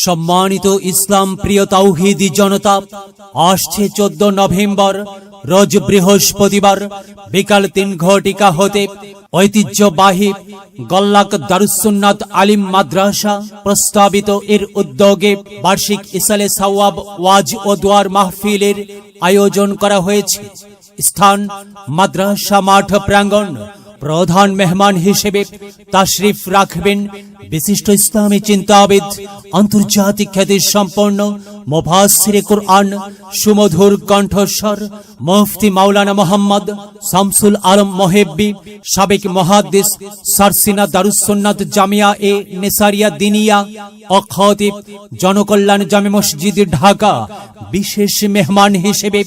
সম্মানিত ইসলাম প্রিয় তাওহীদি জনতা, আসছে 14 নভেম্বর রোজ বৃহস্পতিবার বিকাল 3 ঘটিকা হতে ঐতিহ্যবাহী গল্লাক দারুস সুন্নাত আলিম মাদ্রাসা প্রস্তাবিত এর উদ্যোগে বার্ষিক ইসালে সাওয়াব ওয়াজ ও দোয়ার মাহফিলের আয়োজন করা হয়েছে। স্থান মাদ্রাসা মাঠ প্রাঙ্গণ। প্রধান মেহমান হিসেবে তাশরিফ রাখবেন বিশিষ্ট ইসলামী চিন্তাবিদ, আন্তর্জাতিক খ্যাতি সম্পন্ন মুফাসসিরে কুরআন, সুমধুর কণ্ঠস্বর মুফতি মাওলানা মোহাম্মদ শামসুল আলম মোহেব্বি, সাবেক মুহাদ্দিস সারসিনা দারুস সুন্নাত জামিয়া এ নেসারিয়া দিনিয়া ও খতিব জনকল্যাণ জামে মসজিদ ঢাকা। বিশেষ মেহমান হিসেবে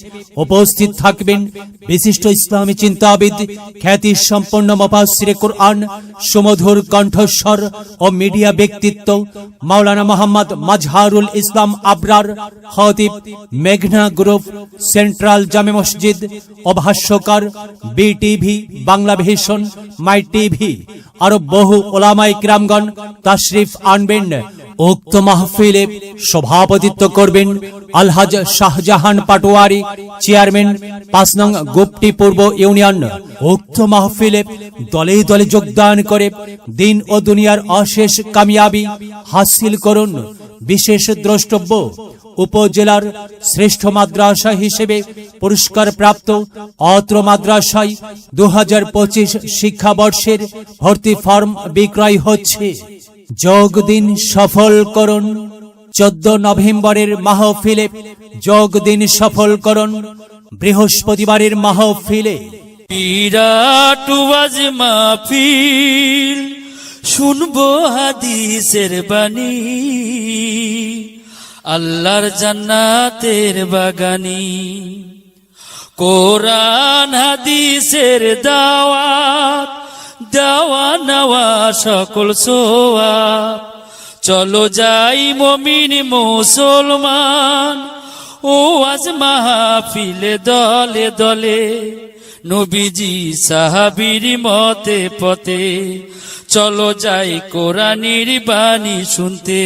উপস্থিত থাকবেন বিশিষ্ট ইসলামী চিন্তাবিদ, খ্যাতি সম্পন্ন মুফাসসিরে কুরআন, সুমধুর কণ্ঠস্বর ও মিডিয়া ব্যক্তিত্ব মাওলানা মোহাম্মদ মাজহারুল ইসলাম আবরার, খতিব মেঘনা গ্রুপ, সেন্ট্রাল জামে মসজিদ ও ভাষ্যকার বিটিভি, বাংলা ভিশন, মাই টিভি আরো বহু ওলামায়ে কিরামগণ তাশরিফ আনবেন। উক্ত মাহফিলে সভাপতিত্ব করবেন আলহাজ শাহজাহান পাটোয়ারি, চেয়ারম্যান 5 নং গুপ্তি পূর্ব ইউনিয়ন। উক্ত মাহফিলে দলে দলে যোগদান করে দিন ও দুনিয়ার অশেষ কামিয়াবি হাসিল করুন। বিশেষ দ্রষ্টব্য উপজেলার শ্রেষ্ঠ মাদ্রাসা হিসেবে পুরস্কার প্রাপ্ত অত্র মাদ্রাসায় 2025 শিক্ষাবর্ষের ভর্তি ফর্ম বিক্রয় হচ্ছে। যোগ দিন, সফল করুন। 14 নভেম্বরের মাহফিলে যোগ দিন, সফল করুন। বৃহস্পতিবারের মাহফিলে বিরাট ওয়াজ মাহফিল, শুনবো হাদিসের বাণী, আল্লাহর জান্নাতের বাগানি। কোরআন হাদিসের দাওয়াত, দেওয়া নেওয়া সকল সোয়াব। চলো যাই মুমিন মুসলমান, ও আজ মাহফিলে দলে দলে, নবীজি সাহাবীর মতে পথে। চলো যাই কোরআনের বাণী শুনতে।